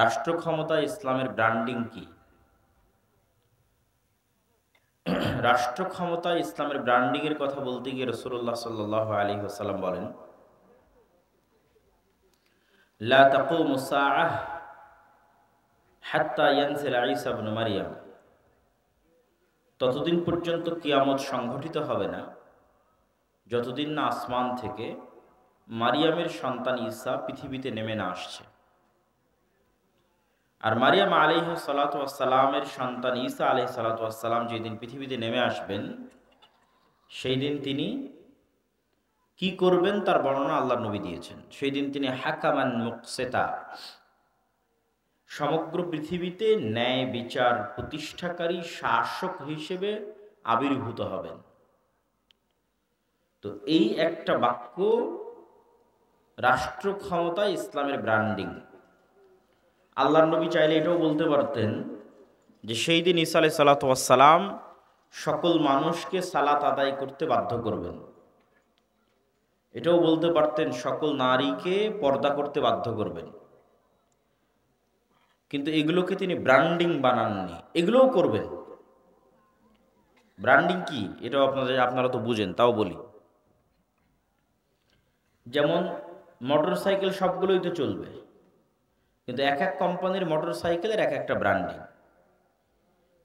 রাষ্ট্র ক্ষমতা ইসলামের ব্র্যান্ডিং কি? রাষ্ট্র ক্ষমতা ইসলামের ব্র্যান্ডিং এর কথা বলতে গিয়ে রাসূলুল্লাহ সাল্লাল্লাহু আলাইহি ওয়াসাল্লাম বলেন, লা তাকুমু সাআহ হাত্তা ইয়ানজিলা ঈসা ইবনে মারইয়াম। ততদিন পর্যন্ত কিয়ামত সংঘটিত হবে না যতদিন না আসমান থেকে মারিয়ামের সন্তান ঈসা পৃথিবীতে নেমে না আসছে। আর মারিয়াম আলাইহিস সালাতু ওয়াস সালামের সন্তান ঈসা আলাইহিস সালাতু ওয়াস সালাম যেদিন পৃথিবীতে নেমে আসবেন, সেই দিন তিনি কি করবেন তার বর্ণনা আল্লাহর নবী দিয়েছেন। সেই দিন তিনি হাকামান মুকসিতা, সমগ্র পৃথিবীতে ন্যায় বিচার প্রতিষ্ঠাকারী শাসক হিসেবে আবির্ভূত হবেন। তো এই একটা বাক্য রাষ্ট্র ক্ষমতা ইসলামের ব্র্যান্ডিং। আল্লাহর নবী চাইলে এটাও বলতে পারতেন যে সেই দিন ঈসা আলাইহিস সালাতু ওয়াস সালাম সকল মানুষকে সালাত আদায় করতে বাধ্য করবেন। এটাও বলতে পারতেন সকল নারীকে পর্দা করতে বাধ্য করবেন। কিন্তু এগুলোকে তিনি ব্র্যান্ডিং বানাননি, এগুলোও করবেন। ব্র্যান্ডিং কি এটাও আপনারা তো বুঝেন, তাও বলি। যেমন মোটরসাইকেল সবগুলোই তো চলবে, কিন্তু এক এক কোম্পানির মোটরসাইকেলের এক একটা ব্র্যান্ডিং।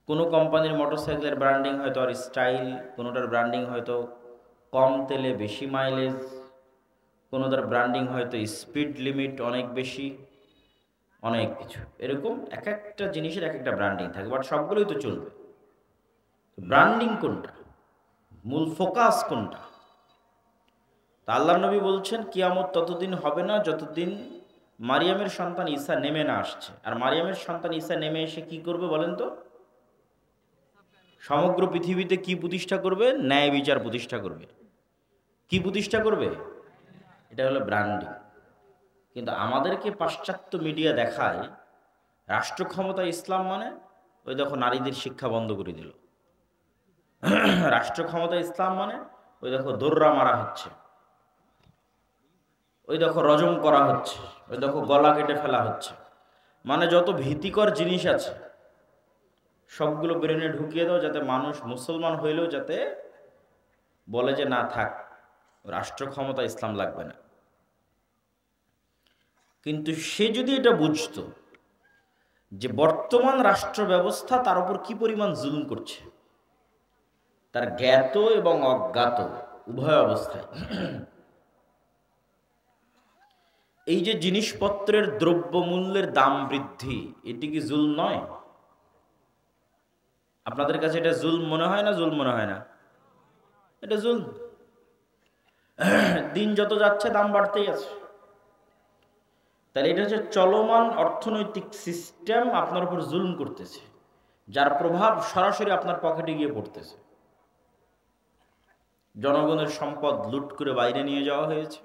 কোনো কোম্পানির মোটরসাইকেলের ব্র্যান্ডিং হয়তো আর স্টাইল, কোনোটার ব্র্যান্ডিং হয়তো কম তেলে বেশি মাইলেজ, কোনোটার ব্র্যান্ডিং হয়তো স্পিড লিমিট অনেক বেশি, অনেক কিছু। এরকম এক একটা জিনিসের এক একটা ব্র্যান্ডিং থাকে, বাট সবগুলোই তো চলবে। ব্র্যান্ডিং কোনটা, মূল ফোকাস কোনটা? তা আল্লাহর নবী বলছেন কিয়ামত ততদিন হবে না যতদিন মারিয়ামের সন্তান ঈসা নেমে না আসছে। আর মারিয়ামের সন্তান ঈসা নেমে এসে কি করবে বলেন তো? সমগ্র পৃথিবীতে কি প্রতিষ্ঠা করবে? ন্যায় বিচার প্রতিষ্ঠা করবে। কি প্রতিষ্ঠা করবে? এটা হলো ব্র্যান্ডিং। কিন্তু আমাদেরকে পাশ্চাত্য মিডিয়া দেখায় রাষ্ট্র ক্ষমতা ইসলাম মানে ওই দেখো নারীদের শিক্ষা বন্ধ করে দিল। রাষ্ট্র ক্ষমতা ইসলাম মানে ওই দেখো দোররা মারা হচ্ছে, ওই দেখো রজম করা হচ্ছে, ওই দেখো গলা কেটে ফেলা হচ্ছে। মানে যত ভীতিকর জিনিস আছে সবগুলো ব্রেনে ঢুকিয়ে দাও, যাতে মানুষ মুসলমান হইলেও যাতে বলে যে না থাক, রাষ্ট্র ক্ষমতা ইসলাম লাগবে না। কিন্তু সে যদি এটা বুঝতো যে বর্তমান রাষ্ট্র ব্যবস্থা তার উপর কি পরিমাণ জুলুম করছে, তার জ্ঞাত এবং অজ্ঞাত উভয় অবস্থায়। এই যে জিনিসপত্রের দ্রব্যমূল্যের দাম বৃদ্ধি, এটি কি জুলম নয়? আপনাদের কাছে এটা জুলম মনে হয় না? জুলম মনে হয় না? এটা জুলম। দিন যত যাচ্ছে দাম বাড়তেই আছে। তাহলে এটা হচ্ছে চলমান অর্থনৈতিক সিস্টেম আপনার উপর জুলম করতেছে, যার প্রভাব সরাসরি আপনার পকেটে গিয়ে পড়তেছে। জনগণের সম্পদ লুট করে বাইরে নিয়ে যাওয়া হয়েছে,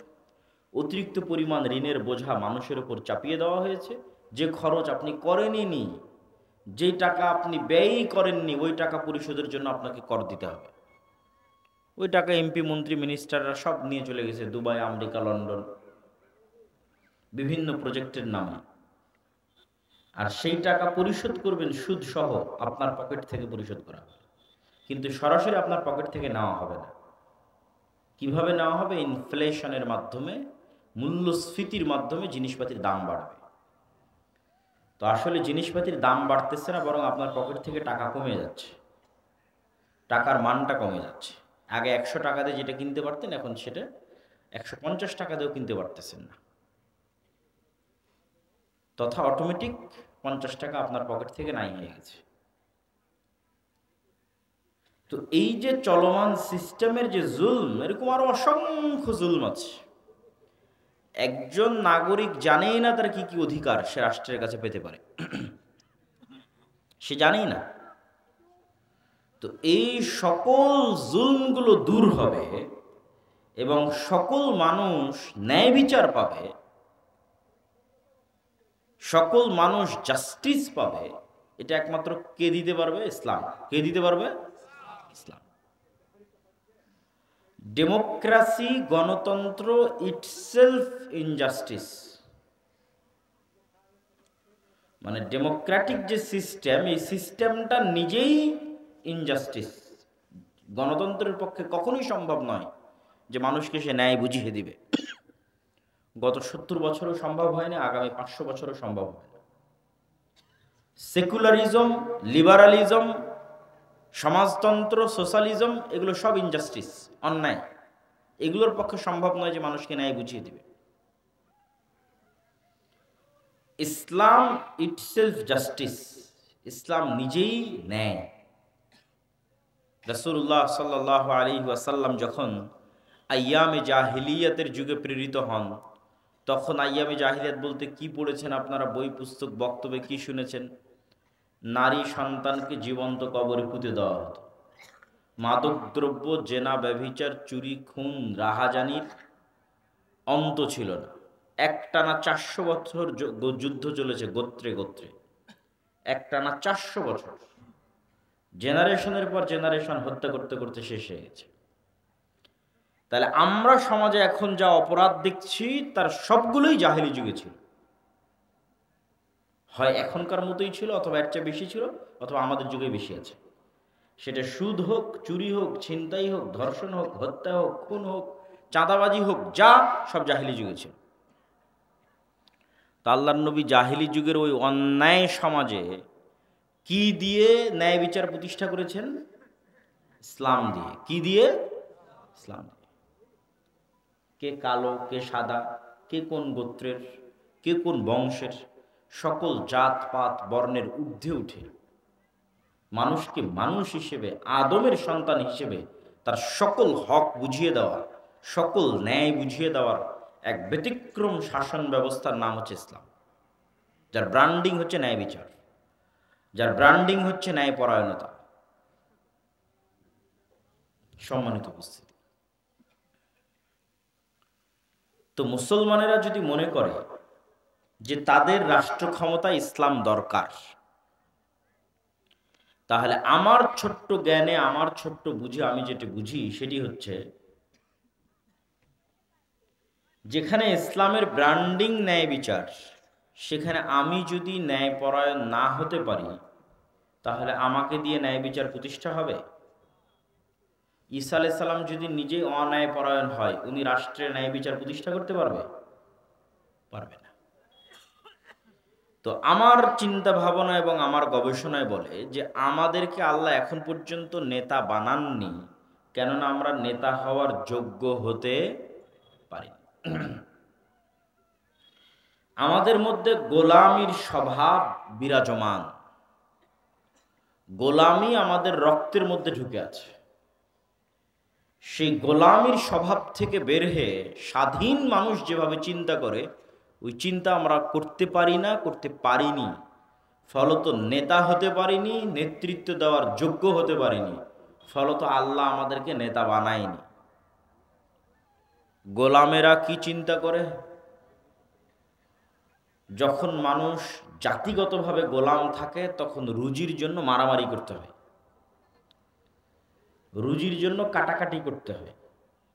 অতিরিক্ত পরিমাণ ঋণের বোঝা মানুষের উপর চাপিয়ে দেওয়া হয়েছে। যে খরচ আপনি করেননি, যেই টাকা আপনি ব্যয়ই করেননি, ওই টাকা পরিশোধের জন্য আপনাকে কর দিতে হবে। ওই টাকা এমপি মন্ত্রী মিনিস্টাররা সব নিয়ে চলে গেছে দুবাই, আমেরিকা, লন্ডন, বিভিন্ন প্রজেক্টের নামে। আর সেই টাকা পরিশোধ করবেন সুদ সহ, আপনার পকেট থেকে পরিশোধ করা হবে, কিন্তু সরাসরি আপনার পকেট থেকে নেওয়া হবে না। কিভাবে নেওয়া হবে? ইনফ্লেশনের মাধ্যমে, মূল্যস্ফীতির মাধ্যমে জিনিসপাতির দাম বাড়বে। তো আসলে জিনিসপাতির দাম বাড়তেছে না, বরং আপনার পকেট থেকে টাকা কমে যাচ্ছে, টাকার মানটা কমে যাচ্ছে। আগে 100 টাকা দিয়ে যেটা কিনতে পারতেন, এখন সেটা 150 টাকা দিয়েও কিনতে পারতেছেন না। তথা অটোমেটিক 50 টাকা আপনার পকেট থেকে নাই হয়ে গেছে। তো এই যে চলমান সিস্টেমের যে জুলম, এরকম আরো অসংখ্য জুলম আছে। একজন নাগরিক জানেই না তার কি কি অধিকার সে রাষ্ট্রের কাছে পেতে পারে, সে জানেই না। তো এই সকল জুলমগুলো দূর হবে এবং সকল মানুষ ন্যায় বিচার পাবে, সকল মানুষ জাস্টিস পাবে। এটা একমাত্র কে দিতে পারবে? ইসলাম। কে দিতে পারবে? ইসলাম। ডেমোক্রেসি, গণতন্ত্র ইটসেলফ ইনজাস্টিস। মানে ডেমোক্রেটিক যে সিস্টেম, এই সিস্টেমটা নিজেই ইনজাস্টিস। গণতন্ত্রের পক্ষে কখনোই সম্ভব নয় যে মানুষকে সে ন্যায় বুঝিয়ে দিবে। গত 70 বছরও সম্ভব হয়নি, আগামী 500 বছরও সম্ভব হয় না। সেকুলারিজম, লিবারালিজম, সমাজতন্ত্র, সোশ্যালিজম, এগুলো সব ইনজাস্টিস, অন্যায়। এগুলোর পক্ষে সম্ভব নয় যে মানুষকে ন্যায় বুঝিয়ে দিবে। ইসলাম ইটসেলফ জাস্টিস, ইসলাম নিজেই ন্যায়। রাসূলুল্লাহ সাল্লাল্লাহু আলাইহি ওয়াসাল্লাম যখন আইয়ামে জাহিলিয়াতের যুগে প্রেরিত হন, তখন আইয়ামে জাহিলিয়াত বলতে কি পড়েছেন আপনারা? বই পুস্তক বক্তব্যে কি শুনেছেন? নারী সন্তানকে জীবন্ত কবরে পুঁতে দেওয়া হতো। মাদকদ্রব্য, জেনা, ব্যভিচার, চুরি, খুন, রাহাজানির অন্ত ছিল না। একটানা 400 বছর যুদ্ধ চলেছে গোত্রে গোত্রে, একটানা 400 বছর, জেনারেশনের পর জেনারেশন হত্যা করতে করতে শেষ হয়ে গেছে। তাহলে আমরা সমাজে এখন যা অপরাধ দেখছি তার সবগুলোই জাহেলি যুগে ছিল। হয় এখনকার মতোই ছিল, অথবা এর চেয়ে বেশি ছিল, অথবা আমাদের যুগে বেশি আছে। সেটা সুদ হোক, চুরি হোক, ছিনতাই হোক, ধর্ষণ হোক, হত্যা হোক, খুন হোক, চাঁদাবাজি হোক, যা সব জাহিলি যুগে ছিল। তা আল্লাহর নবী জাহিলি যুগের ওই অন্যায় সমাজে কি দিয়ে ন্যায় বিচার প্রতিষ্ঠা করেছেন? ইসলাম দিয়ে। কি দিয়ে? ইসলাম দিয়ে। কে কালো, কে সাদা, কে কোন গোত্রের, কে কোন বংশের, সকল জাত পাত বর্ণের ঊর্ধ্বে উঠে মানুষকে মানুষ হিসেবে, আদমের সন্তান হিসেবে তার সকল হক বুঝিয়ে দেওয়া, সকল ন্যায় বুঝিয়ে দেওয়ার এক ব্যতিক্রম শাসন ব্যবস্থার নাম হচ্ছে ইসলাম, যার ব্র্যান্ডিং হচ্ছে ন্যায় বিচার, যার ব্র্যান্ডিং হচ্ছে ন্যায় পরায়ণতা। সম্মানিত উপস্থিতি, তো মুসলমানেরা যদি মনে করে যে তাদের রাষ্ট্র ক্ষমতা ইসলাম দরকার, তাহলে আমার ছোট্ট জ্ঞানে, আমার ছোট্ট বুঝে আমি যেটা বুঝি সেটি হচ্ছে, যেখানে ইসলামের ব্র্যান্ডিং ন্যায় বিচার, সেখানে আমি যদি ন্যায়পরায়ণ না হতে পারি, তাহলে আমাকে দিয়ে ন্যায় বিচার প্রতিষ্ঠা হবে? ঈসা আলাইহিস সালাম যদি নিজে অন্যায়পরায়ণ হয়, উনি রাষ্ট্রের ন্যায় বিচার প্রতিষ্ঠা করতে পারবে? পারবে না। তো আমার চিন্তা ভাবনা এবং আমার গবেষণায় বলে যে আমাদেরকে আল্লাহ এখন পর্যন্ত নেতা বানাননি, কেননা আমরা নেতা হওয়ার যোগ্য হতে পারি। আমাদের মধ্যে গোলামির স্বভাব বিরাজমান, গোলামি আমাদের রক্তের মধ্যে ঢুকে আছে। সেই গোলামির স্বভাব থেকে বের হয়ে স্বাধীন মানুষ যেভাবে চিন্তা করে, ওই চিন্তা আমরা করতে পারি না, করতে পারিনি। ফলত নেতা হতে পারিনি, নেতৃত্ব দেওয়ার যোগ্য হতে পারিনি। ফলত আল্লাহ আমাদেরকে নেতা বানায়নি। গোলামেরা কি চিন্তা করে? যখন মানুষ জাতিগতভাবে গোলাম থাকে, তখন রুজির জন্য মারামারি করতে হয়, রুজির জন্য কাটাকাটি করতে হয়,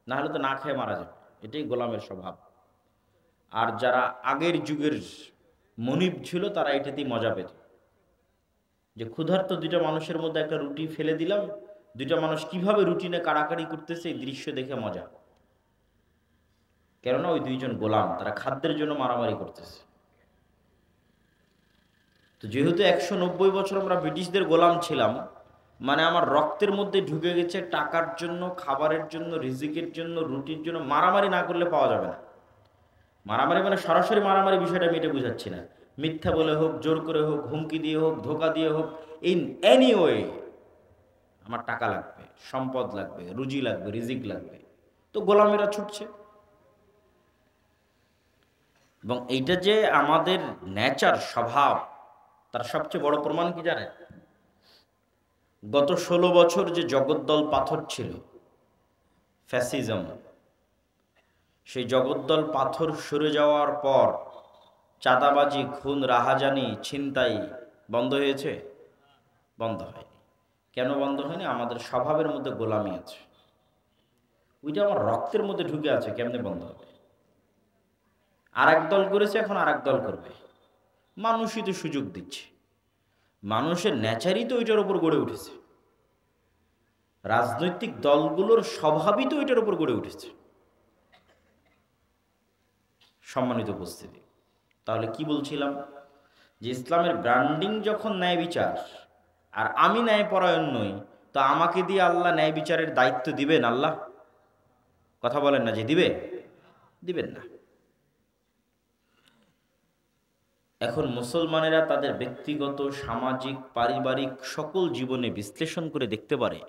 না হলে তো না খেয়ে মারা যাবে। এটাই গোলামের স্বভাব। আর যারা আগের যুগের মনিব ছিল, তারা এটাতেই মজা পেত, যে ক্ষুধার্ত দুইটা মানুষের মধ্যে একটা রুটি ফেলে দিলাম, দুইটা মানুষ কিভাবে রুটি নিয়ে কাড়াকাড়ি করতেছে এই দৃশ্য দেখে মজা। কেননা ওই দুইজন গোলাম, তারা খাদ্যের জন্য মারামারি করতেছে। তো যেহেতু 190 বছর আমরা ব্রিটিশদের গোলাম ছিলাম, মানে আমার রক্তের মধ্যে ঢুকে গেছে টাকার জন্য, খাবারের জন্য, রিজিকের জন্য, রুটির জন্য মারামারি না করলে পাওয়া যাবে না। মারামারি মানে সরাসরি মারামারি, বিষয়টা আমি এটা বুঝাচ্ছি না। মিথ্যা বলে হোক, জোর করে হোক, হুমকি দিয়ে হোক, ধোকা দিয়ে হোক, ইন এনি ওয়ে আমার টাকা লাগবে, সম্পদ লাগবে, রুজি লাগবে, রিজিক লাগবে। তো গোলামেরা ছুটছে। এবং এইটা যে আমাদের নেচার, স্বভাব, তার সবচেয়ে বড় প্রমাণ কি জানেন? গত 16 বছর যে জগদ্দল পাথর ছিল, ফ্যাসিজম, সেই জগদ্দল পাথর সরে যাওয়ার পর চাঁদাবাজি, খুন, রাহাজানি, ছিনতাই বন্ধ হয়েছে? বন্ধ হয়নি। কেন বন্ধ হয়নি? আমাদের স্বভাবের মধ্যে গোলামি আছে, ওইটা আমার রক্তের মধ্যে ঢুকে আছে। কেমনে বন্ধ হবে? আর এক দল করেছে, এখন আর এক দল করবে। মানুষই তো সুযোগ দিচ্ছে, মানুষের নেচারই তো ওইটার উপর গড়ে উঠেছে, রাজনৈতিক দলগুলোর স্বভাবই তো ওইটার উপর গড়ে উঠেছে। সম্মানিত উপস্থিতি, তাহলে কি বলছিলাম, যে ইসলামের ব্র্যান্ডিং যখন ন্যায় বিচার, আর আমি ন্যায় পরায়ণ নই, তো আমাকে দিয়ে আল্লাহ ন্যায় বিচারের দায়িত্ব দিবেন? আল্লাহ কথা বলেন না যে দিবে, দিবেন না। এখন মুসলমানেরা তাদের ব্যক্তিগত, সামাজিক, পারিবারিক সকল জীবনে বিশ্লেষণ করে দেখতে পারে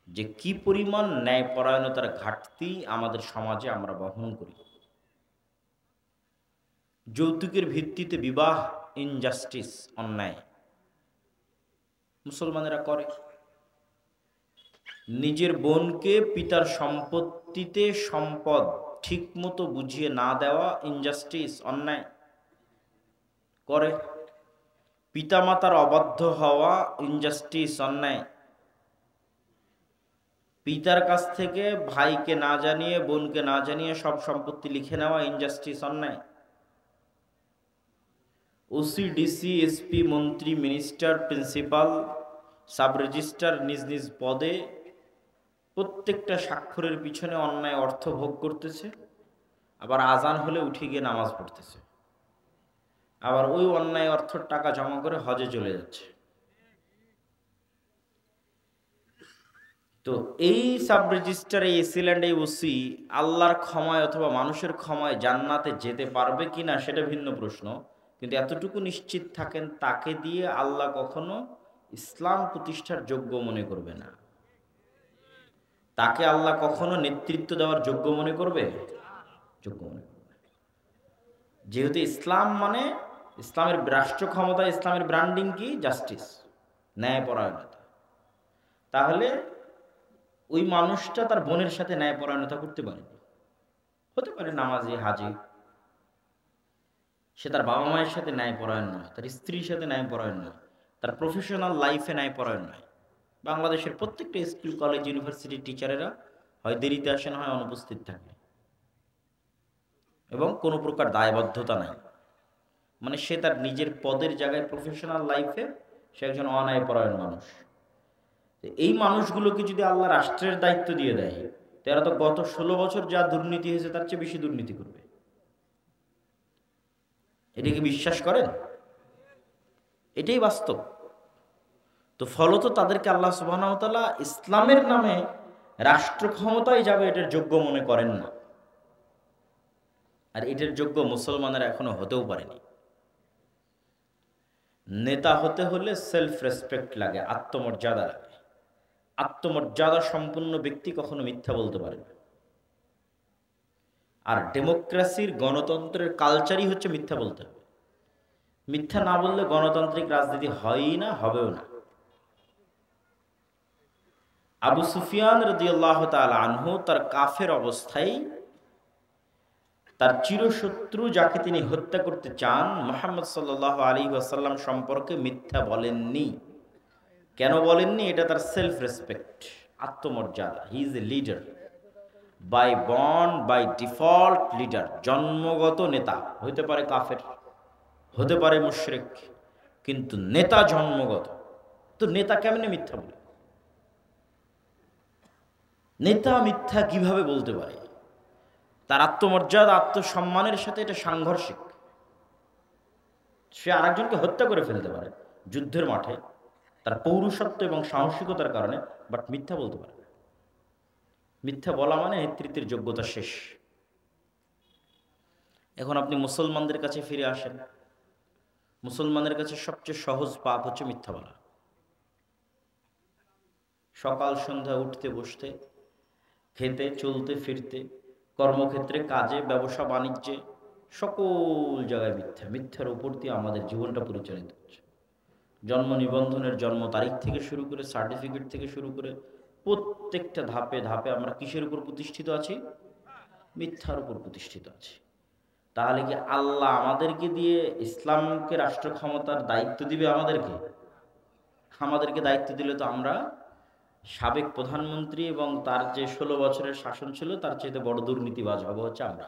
যে কি পরিমাণ ন্যায়পরায়ণতার ঘাটতি আমাদের সমাজে আমরা বহন করি। যৌতুকের ভিত্তিতে বিবাহ, ইনজাস্টিস, অন্যায় মুসলমানেরা করে। নিজের বোনকে পিতার সম্পত্তিতে সম্পদ ঠিক মতো বুঝিয়ে না দেওয়া, ইনজাস্টিস, অন্যায় করে। পিতামাতার অবাধ্য হওয়া, ইনজাস্টিস, অন্যায়। পিতার কাছ থেকে ভাইকে না জানিয়ে, বোনকে না জানিয়ে সব সম্পত্তি লিখে নেওয়া, ইনজাস্টিস, অন্যায়। ওসি, ডিসি, এসপি, মন্ত্রী, মিনিস্টার, প্রিন্সিপাল, সাব রেজিস্ট্রার নিজ নিজ পদে প্রত্যেকটা স্বাক্ষরের পিছনে অন্যায় অর্থ ভোগ করতেছে, আবার আজান হলে উঠে গিয়ে নামাজ পড়তেছে, আবার ওই অন্যায় অর্থের টাকা জমা করে হজে চলে যাচ্ছে। তো এই সাব রেজিস্ট্রার, এই এসিল্যান্ড, এই ওসি আল্লাহর ক্ষমায় অথবা মানুষের ক্ষমায় জান্নাতে যেতে পারবে কিনা সেটা ভিন্ন প্রশ্ন, কিন্তু এতটুকু নিশ্চিত থাকেন তাকে দিয়ে আল্লাহ কখনো ইসলাম প্রতিষ্ঠার যোগ্য মনে করবে না। তাকে আল্লাহ কখনো নেতৃত্ব দেওয়ার যোগ্য মনে করবে? যোগ্য মনে করবে। যেহেতু ইসলাম মানে, ইসলামের রাষ্ট্র ক্ষমতা, ইসলামের ব্র্যান্ডিং কি? জাস্টিস, ন্যায়পরায়ণতা। তাহলে ওই মানুষটা তার বোনের সাথে ন্যায়পরায়ণতা করতে পারেনি। হতে পারে নামাজি, হাজি, সে তার বাবা মায়ের সাথে ন্যায়পরায়ণ নয়, তার স্ত্রীর সাথে ন্যায়পরায়ণ নয়, তার প্রফেশনাল লাইফে ন্যায়পরায়ণ নয়। বাংলাদেশের প্রত্যেকটা স্কুল, কলেজ, ইউনিভার্সিটির টিচারেরা হয় দেরিতে আসেন, হয় অনুপস্থিত থাকে, এবং কোনো প্রকার দায়বদ্ধতা নাই। মানে সে তার নিজের পদের জায়গায়, প্রফেশনাল লাইফে সে একজন অন্যায়পরায়ণ মানুষ। এই মানুষগুলোকে যদি আল্লাহ রাষ্ট্রের দায়িত্ব দিয়ে দেয়, তারা তো গত 16 বছর যা দুর্নীতি হয়েছে তার চেয়ে বেশি দুর্নীতি করবে। এটা কি বিশ্বাস করেন? এটাই বাস্তব। তো ফলত তাদেরকে আল্লাহ সুবহানাহু ওয়া তাআলা ইসলামের নামে রাষ্ট্র ক্ষমতায় যাবে এটার যোগ্য মনে করেন না। আর এটার যোগ্য মুসলমানেরা এখনো হতেও পারেনি। নেতা হতে হলে সেলফ রেসপেক্ট লাগে, আত্মমর্যাদা লাগে। আত্মমর্যাদা সম্পন্ন ব্যক্তি কখনো মিথ্যা বলতে পারে না। আর ডেমোক্রেসির, গণতন্ত্রের কালচারই হচ্ছে মিথ্যা বলতে হবে। মিথ্যা না বললে গণতান্ত্রিক রাজনীতি হয়ই না, হবেও না। আবু সুফিয়ান রাদিয়াল্লাহু তাআলা আনহু তার কাফের অবস্থায় তার চিরশত্রু যাকে তিনি হত্যা করতে চান, মুহাম্মদ সাল্লাল্লাহু আলাইহি ওয়াসাল্লাম সম্পর্কে মিথ্যা বলেননি। কেন বলেননি? এটা তার সেলফ রেসপেক্ট, আত্মমর্যাদা। He is a leader, by born, by default leader, জন্মগত নেতা। হইতে পারে কাফের, হতে পারে মুশরিক, কিন্তু নেতা জন্মগত। তো নেতা কেমনে মিথ্যা বলে? নেতা মিথ্যা কিভাবে বলতে পারে? তার আত্মমর্যাদা, আত্মসম্মানের সাথে এটা সাংঘর্ষিক। সে আরেকজনকে হত্যা করে ফেলতে পারে যুদ্ধের মাঠে তার পৌরুষত্ব এবং সাহসিকতার কারণে, বাট মিথ্যা বলতে পারে না। মিথ্যা বলা মানে নেতৃত্বের যোগ্যতা শেষ। এখন আপনি মুসলমানদের কাছে ফিরে আসেন। মুসলমানের কাছে সবচেয়ে সহজ পাপ হচ্ছে মিথ্যা বলা। সকাল সন্ধ্যা উঠতে বসতে, খেতে, চলতে ফিরতে, কর্মক্ষেত্রে, কাজে, ব্যবসা বাণিজ্যে, সকল জায়গায় মিথ্যা। মিথ্যার উপর দিয়ে আমাদের জীবনটা পরিচালিত হচ্ছে। জন্ম নিবন্ধনের জন্ম তারিখ থেকে শুরু করে, সার্টিফিকেট থেকে শুরু করে প্রত্যেকটা ধাপে ধাপে আমরা কিসের উপর প্রতিষ্ঠিত আছি? মিথ্যার উপর প্রতিষ্ঠিত আছি। তাহলে কি আল্লাহ আমাদেরকে দিয়ে ইসলামকে রাষ্ট্র ক্ষমতার দায়িত্ব দিবে? আমাদেরকে দায়িত্ব দিলে তো আমরা সাবেক প্রধানমন্ত্রী এবং তার যে 16 বছরের শাসন ছিল তার চেয়ে বড় দুর্নীতিবাজ হবো হচ্ছে আমরা।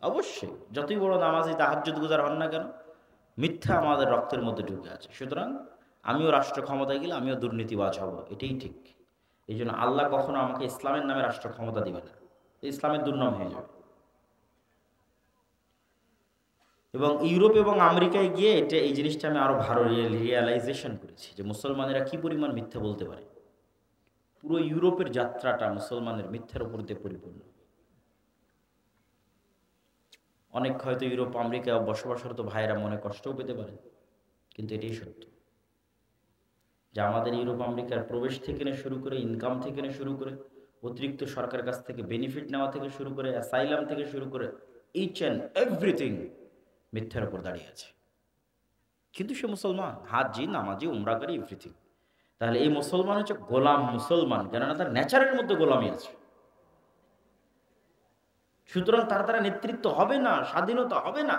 অবশ্যই যতই বড় নামাজি তাহাজ্জুদ গুজার হন না কেন, মিথ্যা আমাদের রক্তের মধ্যে ঢুকে আছে। সুতরাং আমিও রাষ্ট্র ক্ষমতায় গেলে আমিও দুর্নীতিবাজ হব, এটাই ঠিক। এই জন্য আল্লাহ কখনো আমাকে ইসলামের নামে রাষ্ট্র ক্ষমতা দিবে না, ইসলামের দুর্নাম হয়ে যাবে। এবং ইউরোপ এবং আমেরিকায় গিয়ে এই জিনিসটা আমি আরো ভালো রিয়েলাইজেশন করেছি যে মুসলমানেরা কি পরিমাণ মিথ্যা বলতে পারে। পুরো ইউরোপের যাত্রাটা মুসলমানের মিথ্যার উপর দিয়ে পরিপূর্ণ। অনেক হয়তো ইউরোপ আমেরিকায় বসবাসরত ভাইয়েরা মনে কষ্টও পেতে পারে, কিন্তু এটাই সত্য যে আমাদের ইউরোপ আমেরিকার প্রবেশ থেকে শুরু করে, ইনকাম থেকে শুরু করে, অতিরিক্ত সরকারের কাছ থেকে বেনিফিট নেওয়া থেকে শুরু করে, অ্যাসাইলাম থেকে শুরু করে, ইচ অ্যান্ড এভরিথিং মিথ্যার উপর দাঁড়িয়ে আছে। কিন্তু সে মুসলমান, হাজি, নামাজি, উমরাকারী, এভরিথিং। তাহলে এই মুসলমান হচ্ছে গোলাম মুসলমান, কেননা তার নেচারের মধ্যে গোলামি আছে। সুতরাং তার দ্বারা নেতৃত্ব হবে না, স্বাধীনতা হবে না।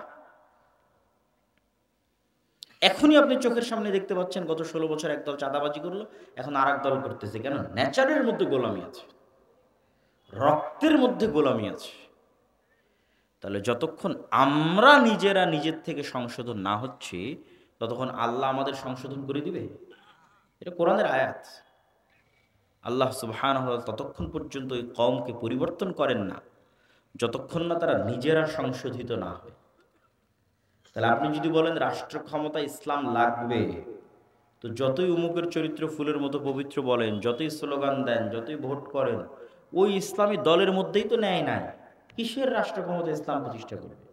এখনই আপনি চোখের সামনে দেখতে পাচ্ছেন গত 16 বছর একদল চাঁদাবাজি করলো, এখন আর এক দল করতেছে। কেন? নেচারের মধ্যে গোলামি আছে, রক্তের মধ্যে গোলামি আছে। তাহলে যতক্ষণ আমরা নিজেরা নিজের থেকে সংশোধন না হচ্ছি, ততক্ষণ আল্লাহ আমাদের সংশোধন করে দিবে? এটা কোরআনের আয়াত। আল্লাহ সুবহানাহু ওয়া তাআলা ততক্ষণ পর্যন্ত ওই কওমকে পরিবর্তন করেন না যতক্ষণ না তারা নিজেরা সংশোধিত না হয়। তাহলে আপনি যদি বলেন রাষ্ট্র ক্ষমতা ইসলাম লাগবে, তো যতই উমুকের চরিত্র ফুলের মতো পবিত্র বলেন, যতই স্লোগান দেন, যতই ভোট করেন, ওই ইসলামী দলের মধ্যেই তো ন্যায় নাই। কিসের রাষ্ট্র ক্ষমতা ইসলাম প্রতিষ্ঠা করবে?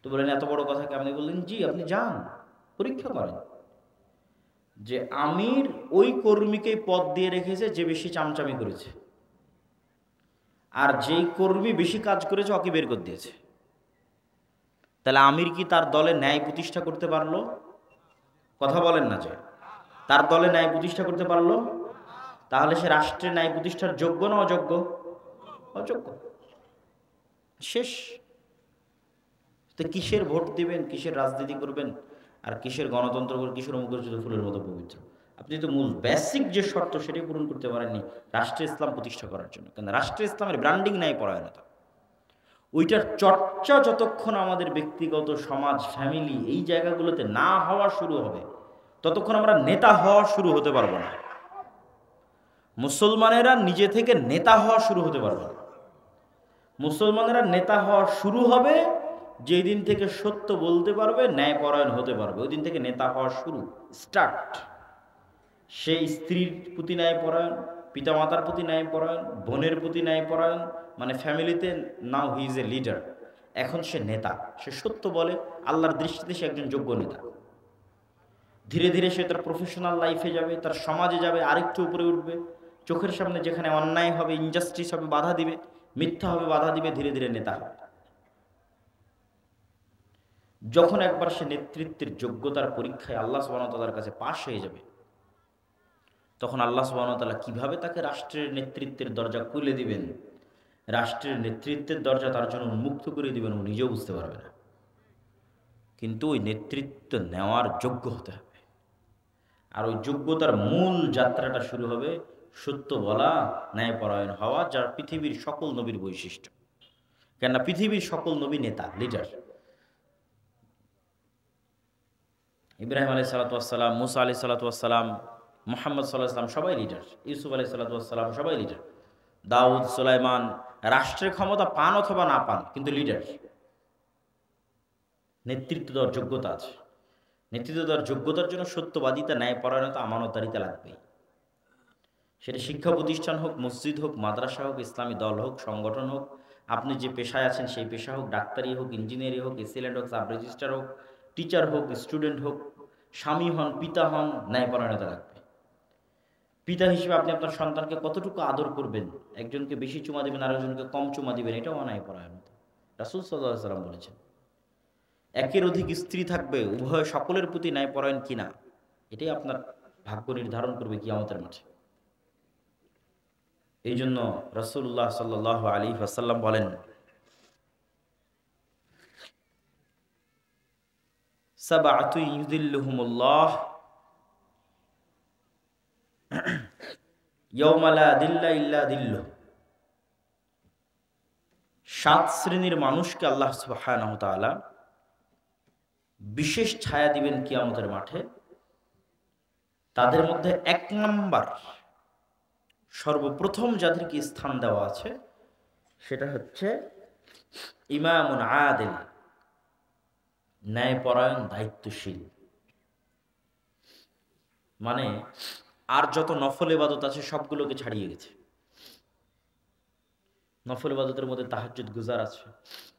তো বলেন এত বড় কথা আপনি বললেন, জি আপনি যান পরীক্ষা করেন যে আমির ওই কর্মীকে পদ দিয়ে রেখেছে যে বেশি চামচামি করেছে, আর যেই কর্মী বেশি কাজ করেছে ওকে বের করে দিয়েছে। তাহলে আমির কি তার দলে ন্যায় প্রতিষ্ঠা করতে পারলো? কথা বলেন না যে তার দলে ন্যায় প্রতিষ্ঠা করতে পারলো? তাহলে সে রাষ্ট্রের ন্যায় প্রতিষ্ঠার যোগ্য না অযোগ্য? অযোগ্য। শেষ। তো কিসের ভোট দিবেন, কিসের রাজনীতি করবেন, আর কিসের গণতন্ত্র করবেন, কিসের মুখরোচিত ফুলের মতো পবিত্র? আপনি তো মূল বেসিক যে শর্ত সেটাই পূরণ করতে পারেননি রাষ্ট্রে ইসলাম প্রতিষ্ঠা করার জন্য। কারণ রাষ্ট্রে ইসলামের ব্র্যান্ডিং ন্যায় পরায়ণতা, ওইটার চর্চা যতক্ষণ আমাদের ব্যক্তিগত সমাজ, ফ্যামিলি, এই জায়গাগুলোতে না হওয়া শুরু হবে, ততক্ষণ আমরা নেতা হওয়া শুরু হতে পারবো না। মুসলমানেরা নিজে থেকে নেতা হওয়া শুরু হতে পারবে না। মুসলমানেরা নেতা হওয়া শুরু হবে যেই দিন থেকে সত্য বলতে পারবে, ন্যায়পরায়ণ হতে পারবে, ওই দিন থেকে নেতা হওয়া শুরু, স্টার্ট। সেই স্ত্রীর প্রতি ন্যায়পরায়ণ, পিতামাতার প্রতি ন্যায়পরায়ণ, বোনের প্রতি ন্যায়পরায়ণ, মানে ফ্যামিলিতে নাও হি ইজ এ লিডার। এখন সে নেতা, সে সত্য বলে, আল্লাহর দৃষ্টিতে সে একজন যোগ্য নেতা। ধীরে ধীরে সে তার প্রফেশনাল লাইফে যাবে, তার সমাজে যাবে, আরেকটু উপরে উঠবে। চোখের সামনে যেখানে অন্যায় হবে, ইনজাস্টিস হবে, বাধা দিবে, মিথ্যা হবে, বাধা দিবে, ধীরে ধীরে নেতা হবে। যখন একবার সে নেতৃত্বের যোগ্যতার পরীক্ষায় আল্লাহ সুবহানাহু ওয়া তাআলার কাছে পাশ হয়ে যাবে, তখন আল্লাহ সুবহানাহু ওয়া তাআলা কিভাবে তাকে রাষ্ট্রের নেতৃত্বের দরজা খুলে দিবেন, রাষ্ট্রের নেতৃত্বের দরজা তার জন্য উন্মুক্ত করে দিবেন, ও নিজেও বুঝতে পারবে না। কিন্তু ওই নেতৃত্ব নেওয়ার যোগ্য হতে হবে। আর ওই যোগ্যতার মূল যাত্রাটা শুরু হবে সত্য বলা, ন্যায়পরায়ণ হওয়া, যার পৃথিবীর সকল নবীর বৈশিষ্ট্য। কেননা পৃথিবীর সকল নবী নেতা, লিডার। ইব্রাহিম আলাইহিস সালাতু ওয়াস সালাম, মুসা আলাইহিস সালাতু ওয়াস সালাম, মুহাম্মদ সাল্লাল্লাহু আলাইহি ওয়াসাল্লাম সবাই লিডার, ইউসুফ আলাইহিস সালাতু ওয়াস সালাম সবাই লিডার, দাউদ, সুলাইমান। রাষ্ট্রের ক্ষমতা পান অথবা না পান, কিন্তু লিডার। নেতৃত্ব দেওয়ার যোগ্যতা আছে। নেতৃত্ব দেওয়ার যোগ্যতার জন্য সত্যবাদিতা, ন্যায়পরায়ণতা, আমানতদারিতা লাগবেই। সেটা শিক্ষা প্রতিষ্ঠান হোক, মসজিদ হোক, মাদ্রাসা হোক, ইসলামী দল হোক, সংগঠন হোক, আপনি যে পেশায় আছেন সেই পেশা হোক, ডাক্তারি হোক, ইঞ্জিনিয়ারিং হোক, এসিল্যান্ড হোক, সাব রেজিস্ট্রার হোক, টিচার হোক, স্টুডেন্ট হোক, স্বামী হন, পিতা হন, ন্যায়পরায়ণতা লাগবে। পিতা হিসেবে আপনি আপনার সন্তানকে কতটুকু আদর করবেন, একজনকে বেশি চুমা দেবেন, আরেকজনকে কম চুমা দিবেন, এটাও ন্যায়পরায়ণতা। রাসূল সাল্লাল্লাহু আলাইহি ওয়াসাল্লাম বলেছেন। একের অধিক স্ত্রী থাকবে, উভয় সকলের প্রতি ন্যায়পরায়ণ কিনা, এটাই আপনার ভাগ্য নির্ধারণ করবে কিয়ামতের মাঠে। এই জন্য রাসূলুল্লাহ সাল্লাল্লাহু আলাইহি ওয়াসাল্লাম বলেন, সাবআতু ইউযিল্লুহুমুল্লাহ ইয়াওমা লা দিল্লা ইল্লা দিল্লুহ। সাত শ্রেণীর মানুষকে আল্লাহ সুবহানাহু ওয়া তাআলা বিশেষ ছায়া দিবেন কিয়ামতের মাঠে। তাদের মধ্যে এক নাম্বার, সর্বপ্রথম যাদেরকে স্থান দেওয়া আছে সেটা হচ্ছে ইমামুন আদিল, ন্যায়পরায়ণ, দায়িত্বশীল। মানে আর যত নফল ইবাদত আছে সবগুলোকে ছাড়িয়ে গেছে। নফল ইবাদতের মধ্যে তাহাজ্জুদ গুজার আছে,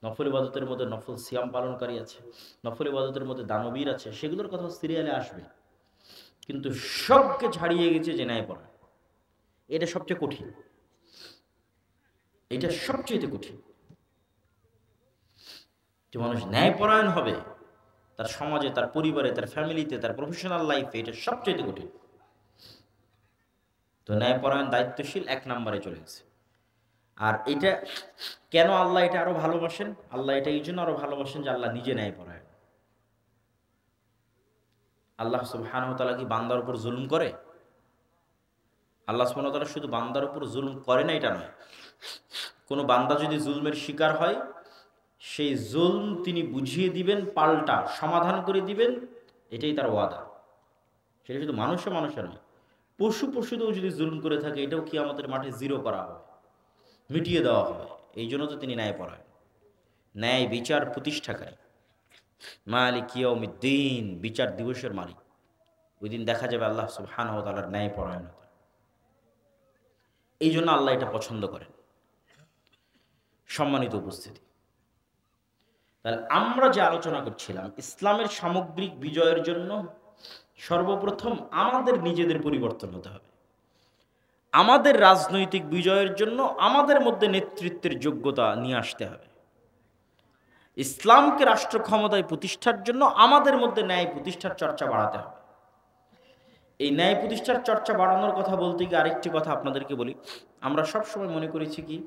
নফল ইবাদতের মধ্যে নফল সিয়াম পালনকারী আছে, নফল ইবাদতের মধ্যে দানবীর আছে, সেগুলোর কথা সিরিয়ালে আসবে। কিন্তু সবকে ছাড়িয়ে গেছে যে ন্যায়পরায়ণ। এটা সবচেয়ে কঠিন, এটা সবচেয়ে কঠিন যে মানুষ ন্যায়পরায়ণ হবে তার সমাজে, তার পরিবারে, তার ফ্যামিলিতে, তার প্রফেশনাল লাইফে। এটা সবচেয়ে কঠিন। তো ন্যায়পরায়ণ, দায়িত্বশীল এক নম্বরে চলে গেছে। আর এটা কেন আল্লাহ এটা আরো ভালোবাসেন? আল্লাহ এটা এই জন্য আরো ভালোবাসেন যে আল্লাহ নিজে ন্যায়পরায়ণ। আল্লাহ সুবহানাহু ওয়া তাআলা কি বান্দার উপর জুলুম করে? আল্লাহ সুবহানাহু ওয়া তাআলা শুধু বান্দার উপর জুলুম করে না এটা নয়, কোনো বান্দা যদি জুলমের শিকার হয় সেই জুলম তিনি বুঝিয়ে দিবেন, পাল্টা সমাধান করে দিবেন, এটাই তার ওয়াদা। সেটা শুধু মানুষে নয়, পশুতেও যদি জুলম করে থাকে এটাও কিয়ামতের মাঠে জিরো করা হবে, মিটিয়ে দেওয়া হবে। এই জন্য তো তিনি ন্যায়পরায়ণ, ন্যায় বিচার প্রতিষ্ঠাকারী, মালিক ইয়াউমিদ্দিন, বিচার দিবসের মালিক। ওই দিন দেখা যাবে আল্লাহ সুবহানাহু ওয়া তাআলার ন্যায়পরায়ণতা। এই জন্য আল্লাহ এটা পছন্দ করেন। সম্মানিত উপস্থিতি, তাহলে আমরা যে আলোচনা করছিলাম ইসলামের সামগ্রিক বিজয়ের জন্য সর্বপ্রথম আমাদের নিজেদের পরিবর্তন হতে হবে। আমাদের রাজনৈতিক বিজয়ের জন্য আমাদের মধ্যে নেতৃত্বের যোগ্যতা নিয়ে আসতে হবে। ইসলামকে রাষ্ট্র ক্ষমতায় প্রতিষ্ঠার জন্য আমাদের মধ্যে ন্যায় প্রতিষ্ঠার চর্চা বাড়াতে হবে। এই ন্যায় প্রতিষ্ঠার চর্চা বাড়ানোর কথা বলতে গিয়ে আরেকটি কথা আপনাদেরকে বলি। আমরা সবসময় মনে করেছি কি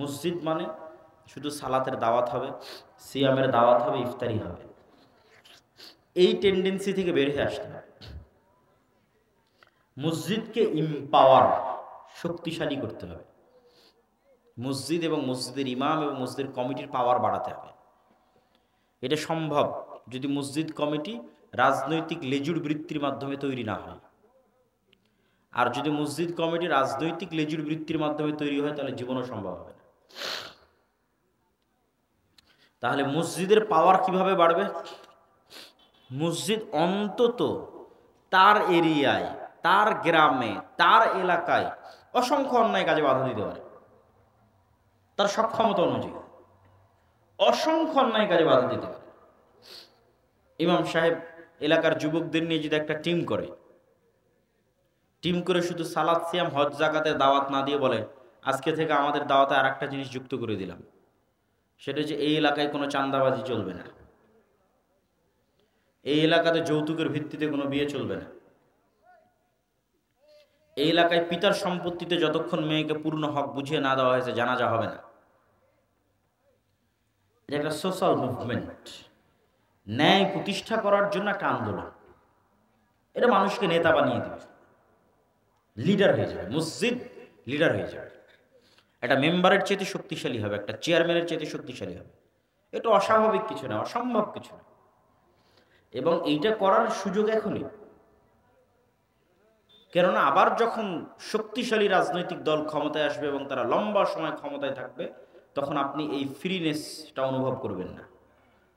মসজিদ মানে শুধু সালাতের দাওয়াত হবে, সিয়ামের দাওয়াত হবে, ইফতারি হবে। এই টেন্ডেন্সি থেকে বের হয়ে আসতে হবে। মসজিদকে ইম্পাওয়ার, শক্তিশালী করতে হবে। মসজিদ এবং মসজিদের ইমাম এবং মসজিদের কমিটির পাওয়ার বাড়াতে হবে। এটা সম্ভব যদি মসজিদ কমিটি রাজনৈতিক লেজুর বৃত্তির মাধ্যমে তৈরি না হয়। আর যদি মসজিদ কমিটি রাজনৈতিক লেজুর বৃত্তির মাধ্যমে তৈরি হয় তাহলে জীবনও সম্ভব হবে না। তাহলে মসজিদের পাওয়ার কিভাবে বাড়বে? মসজিদ অন্তত তার এরিয়ায়, তার গ্রামে, তার এলাকায় অসংখ্য অন্যায় কাজে বাধা দিতে পারে। তার সক্ষমতা অনুযায়ী অসংখ্য অন্যায় কাজে বাধা দিতে পারে। ইমাম সাহেব এলাকার যুবকদের নিয়ে যদি একটা টিম করে শুধু সালাত, সিয়াম, হজ, যাকাতের দাওয়াত না দিয়ে বলে আজকে থেকে আমাদের দাওয়াতে আর একটা জিনিস যুক্ত করে দিলাম, সেটা হচ্ছে এই এলাকায় কোনো চাঁদাবাজি চলবে না, এই এলাকাতে যৌতুকের ভিত্তিতে কোনো বিয়ে চলবে না, এই এলাকায় পিতার সম্পত্তিতে যতক্ষণ মেয়েকে পূর্ণ হক বুঝিয়ে না দেওয়া হয়েছে জানাজা হবে না। এটা একটা সোশ্যাল মুভমেন্ট, ন্যায় প্রতিষ্ঠা করার জন্য একটা আন্দোলন। এটা মানুষকে নেতা বানিয়ে দেবে, লিডার হয়ে যাবে। মসজিদ লিডার হয়ে যাবে, একটা মেম্বারের চেয়ে শক্তিশালী হবে, একটা চেয়ারম্যানের চেয়ে শক্তিশালী হবে। এটা অস্বাভাবিক কিছু না, অসম্ভব কিছু না। এবং এইটা করার সুযোগ এখনই। কেননা আবার যখন শক্তিশালী রাজনৈতিক দল ক্ষমতায় আসবে এবং তারা লম্বা সময় ক্ষমতায় থাকবে, তখন আপনি এই ফ্রিনেসটা অনুভব করবেন না।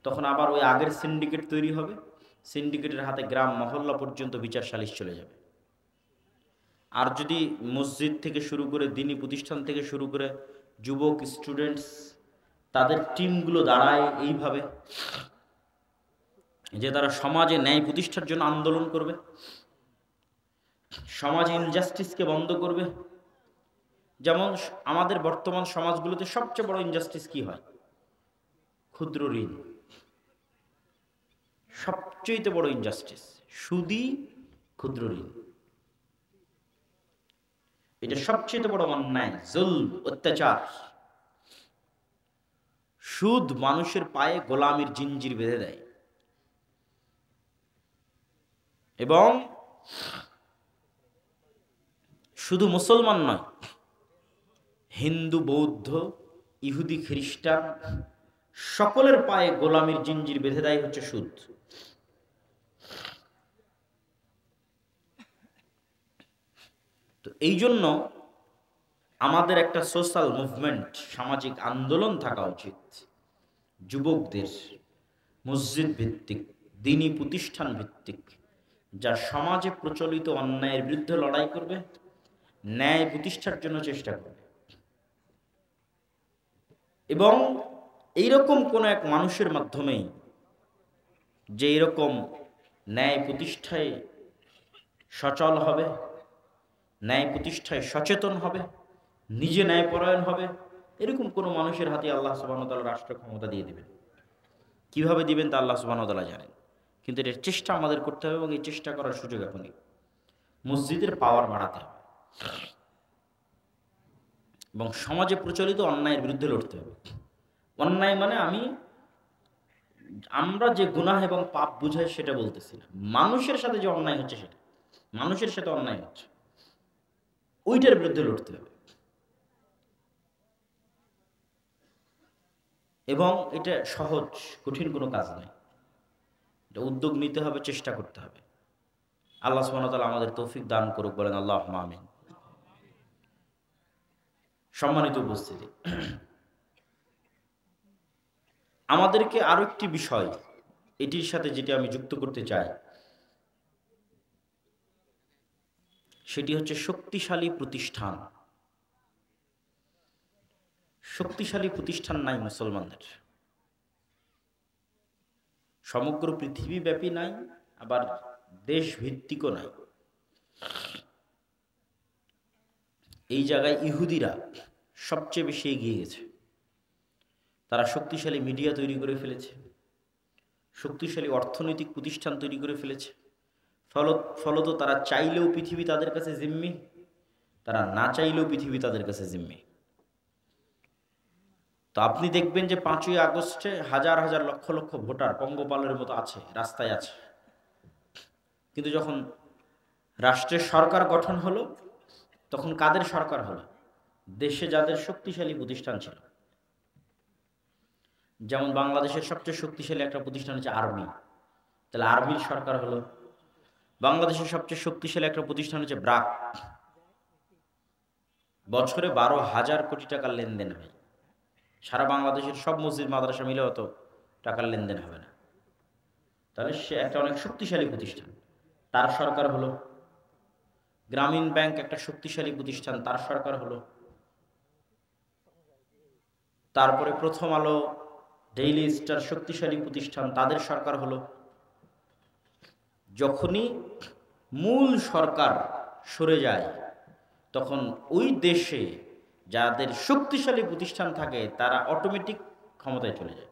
তখন আবার ওই আগের সিন্ডিকেট তৈরি হবে, সিন্ডিকেটের হাতে গ্রাম মহল্লা পর্যন্ত বিচার সালিশ চলে যাবে। আর যদি মসজিদ থেকে শুরু করে দ্বীনি প্রতিষ্ঠান থেকে শুরু করে যুবক, স্টুডেন্টস, তাদের টিমগুলো দাঁড়ায় এইভাবে যে তারা সমাজে ন্যায় প্রতিষ্ঠার জন্য আন্দোলন করবে, সমাজে ইনজাস্টিসকে বন্ধ করবে। যেমন আমাদের বর্তমান সমাজগুলোতে সবচেয়ে বড় ইনজাস্টিস কি হয়? ক্ষুদ্র ঋণ। সবচেয়ে বড় ইনজাস্টিস সুদী ক্ষুদ্র ঋণ। এটা সবচেয়ে বড় অন্যায়, জুলম, অত্যাচার। সুদ মানুষের পায়ে গোলামির জিঞ্জির বেঁধে দেয়। এবং শুধু মুসলমান নয়, হিন্দু, বৌদ্ধ, ইহুদি খ্রিস্টান সকলের পায়ে গোলামির জিঞ্জির বেঁধে দেয় হচ্ছে সুদ। তো এই জন্য আমাদের একটা সোশ্যাল মুভমেন্ট, সামাজিক আন্দোলন থাকা উচিত যুবকদের, মসজিদ ভিত্তিক, দ্বীনি প্রতিষ্ঠান ভিত্তিক, যা সমাজে প্রচলিত অন্যায়ের বিরুদ্ধে লড়াই করবে, ন্যায় প্রতিষ্ঠার জন্য চেষ্টা করবে। এবং এইরকম কোন এক মানুষের মাধ্যমেই যে এরকম ন্যায় প্রতিষ্ঠায় সচল হবে, ন্যায় প্রতিষ্ঠায় সচেতন হবে, নিজে ন্যায়পরায়ণ হবে, এরকম কোন মানুষের হাতে আল্লাহ সুবহানাহু ওয়া তাআলা রাষ্ট্র ক্ষমতা দিয়ে দিবেন। কিভাবে দিবেন তা আল্লাহ সুবহানাহু ওয়া তাআলা জানেন, কিন্তু এর চেষ্টা আমাদের করতে হবে এবং এই চেষ্টা করার সুযোগ এখনই। মসজিদের পাওয়ার বাড়াতে হবে এবং সমাজে প্রচলিত অন্যায়ের বিরুদ্ধে লড়তে হবে। অন্যায় মানে আমরা যে গুনাহ এবং পাপ বুঝাই সেটা বলতেছি না, মানুষের সাথে যে অন্যায় হচ্ছে সেটা, মানুষের সাথে অন্যায় হচ্ছে ওইটার বিরুদ্ধে লড়তে হবে। এবং এটা সহজ, কঠিন কোনো কাজ নয়, এটা উদ্যোগ নিতে হবে, চেষ্টা করতে হবে। আল্লাহ সুবহানাহু ওয়া তাআলা আমাদের তৌফিক দান করুক, বলেন আল্লাহুম্মা আমিন। সম্মানিত উপস্থিতি, আমাদেরকে আরো একটি বিষয় এটির সাথে যেটি আমি যুক্ত করতে চাই, সেটি হচ্ছে শক্তিশালী প্রতিষ্ঠান। শক্তিশালী প্রতিষ্ঠান নাই মুসলমানদের, সমগ্র পৃথিবীব্যাপী নাই, আবার দেশ ভিত্তিকও নাই। এই জায়গায় ইহুদিরা সবচেয়ে বেশি এগিয়ে গেছে। তারা শক্তিশালী মিডিয়া তৈরি করে ফেলেছে, শক্তিশালী অর্থনৈতিক প্রতিষ্ঠান তৈরি করে ফেলেছে। ফলত তারা চাইলেও পৃথিবী তাদের কাছে জিম্মি, তারা না চাইলেও পৃথিবী তাদের কাছে জিম্মি। তো আপনি দেখবেন যে 5ই আগস্টে হাজার হাজার লক্ষ লক্ষ ভোটার পঙ্গপালের মতো আছে, রাস্তায় আছে, কিন্তু যখন রাষ্ট্রের সরকার গঠন হলো তখন কাদের সরকার হলো? দেশে যাদের শক্তিশালী প্রতিষ্ঠান ছিল। যেমন বাংলাদেশের সবচেয়ে শক্তিশালী একটা প্রতিষ্ঠান হচ্ছে আর্মি, তাহলে আর্মির সরকার হলো। বাংলাদেশের সবচেয়ে শক্তিশালী একটা প্রতিষ্ঠান হচ্ছে ব্র্যাক, বছরে 12,000 কোটি টাকার লেনদেন হয়। সারা বাংলাদেশের সব মসজিদ মাদ্রাসা মিলে অত টাকার লেনদেন হবে না, তাহলে সে একটা অনেক শক্তিশালী প্রতিষ্ঠান, তার সরকার হলো। গ্রামীণ ব্যাংক একটা শক্তিশালী প্রতিষ্ঠান, তার সরকার হলো। তারপরে প্রথম আলো, ডেইলি স্টার শক্তিশালী প্রতিষ্ঠান, তাদের সরকার হলো। যখনই মূল সরকার সরে যায় তখন ওই দেশে যাদের শক্তিশালী প্রতিষ্ঠান থাকে তারা অটোমেটিক ক্ষমতায় চলে যায়।